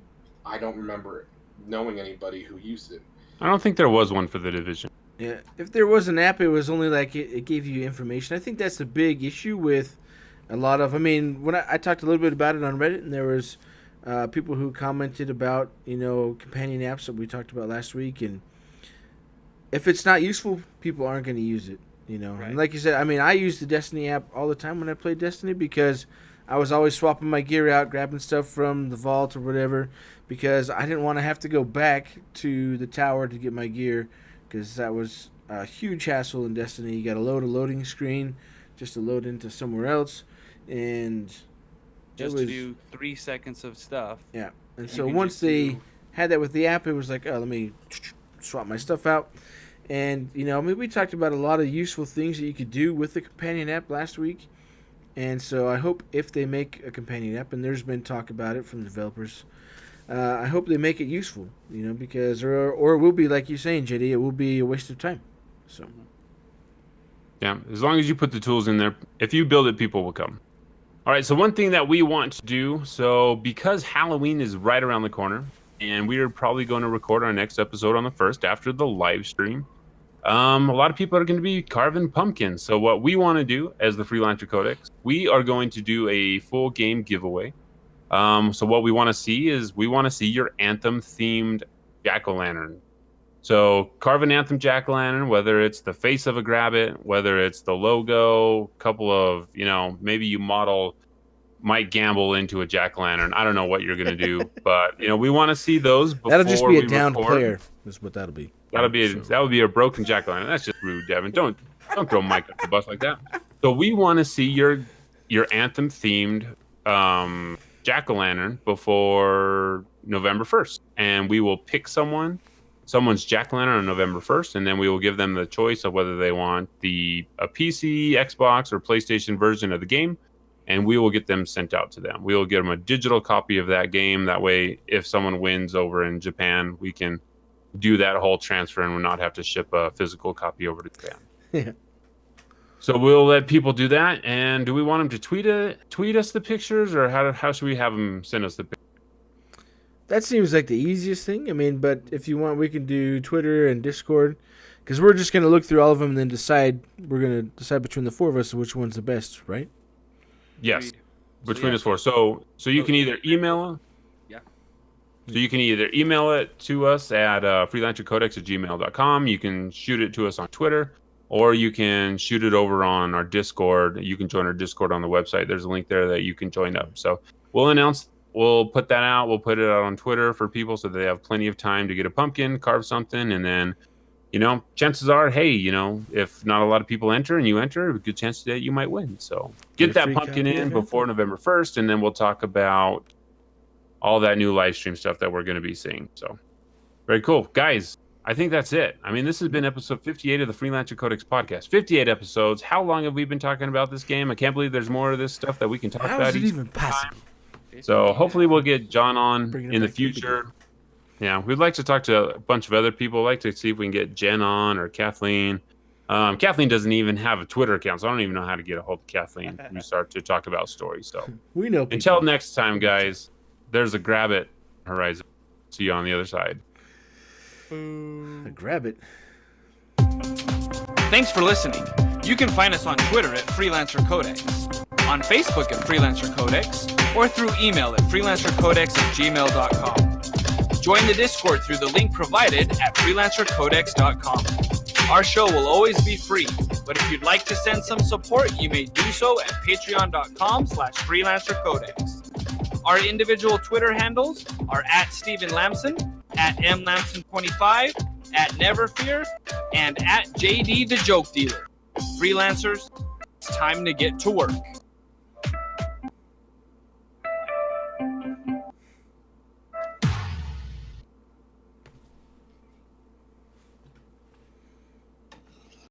I don't remember knowing anybody who used it. I don't think there was one for the Division. Yeah, if there was an app, it was only like it gave you information. I think that's the big issue with a lot of. I mean, when I talked a little bit about it on Reddit, and there was people who commented about companion apps that we talked about last week, and if it's not useful, people aren't going to use it. Right. And like you said, I mean, I use the Destiny app all the time when I play Destiny, because I was always swapping my gear out, grabbing stuff from the vault or whatever, because I didn't want to have to go back to the tower to get my gear, because that was a huge hassle in Destiny. You got to load a loading screen just to load into somewhere else, and Just to do 3 seconds of stuff. Yeah, and You so can once just they do- had that with the app, it was like, oh, let me swap my stuff out. And, I mean, we talked about a lot of useful things that you could do with the companion app last week. And so I hope if they make a companion app, and there's been talk about it from the developers, I hope they make it useful, because, or it will be, like you're saying, JD, it will be a waste of time. So. Yeah, as long as you put the tools in there, if you build it, people will come. All right, so one thing that we want to do, so because Halloween is right around the corner, and we are probably going to record our next episode on the 1st after the live stream, a lot of people are going to be carving pumpkins. So what we want to do as the Freelancer Codex, we are going to do a full game giveaway. So what we want to see is we want to see your Anthem-themed jack-o'-lantern. So carve an Anthem jack-o'-lantern, whether it's the face of a Grabbit, whether it's the logo, couple of, maybe you model Mike Gamble into a jack-o'-lantern. I don't know what you're going to do, but, we want to see those before That'll just be a we downed record. player. That's what that'll be. That would be a broken jack-o'-lantern. That's just rude, Devon. Don't throw Mike up the bus like that. So we want to see your Anthem-themed jack-o'-lantern before November 1st, and we will pick someone's jack-o'-lantern on November 1st, and then we will give them the choice of whether they want a PC, Xbox, or PlayStation version of the game, and we will get them sent out to them. We will give them a digital copy of that game. That way, if someone wins over in Japan, we can do that whole transfer and we'll not have to ship a physical copy over to Japan. Yeah. So we'll let people do that. And do we want them to tweet us the pictures, or how should we have them send us the pictures? That seems like the easiest thing. I mean, but if you want, we can do Twitter and Discord, because we're just going to look through all of them and then decide. We're going to decide between the four of us which one's the best, right? Yes, Agreed. between us four. So you can either email. Yeah. So you can either email it to us at freelancercodex@gmail.com. You can shoot it to us on Twitter, or you can shoot it over on our Discord. You can join our Discord on the website. There's a link there that you can join up. So we'll put that out. We'll put it out on Twitter for people so they have plenty of time to get a pumpkin, carve something, and then, chances are, hey, if not a lot of people enter and you enter, a good chance that you might win. So get that pumpkin in before November 1st, and then we'll talk about all that new live stream stuff that we're going to be seeing. So very cool. Guys, I think that's it. I mean, this has been episode 58 of the Freelancer Codex podcast. 58 episodes. How long have we been talking about this game? I can't believe there's more of this stuff that we can talk about. How is it even possible? So hopefully we'll get John on in the future. Yeah, we'd like to talk to a bunch of other people. I'd like to see if we can get Jen on or Kathleen. Kathleen doesn't even have a Twitter account, so I don't even know how to get a hold of Kathleen when we start to talk about stories. So We know people. until next time, guys, there's a Grabbit horizon. See you on the other side. Grabbit. Thanks for listening. You can find us on Twitter at Freelancer Codex, on Facebook at Freelancer Codex, or through email at freelancercodex@gmail.com. Join the Discord through the link provided at freelancercodex.com. Our show will always be free, but if you'd like to send some support, you may do so at patreon.com/freelancercodex. Our individual Twitter handles are at Stephen Lamson, at mlamson25, at Neverfear, and at JD the Joke Dealer. Freelancers, it's time to get to work.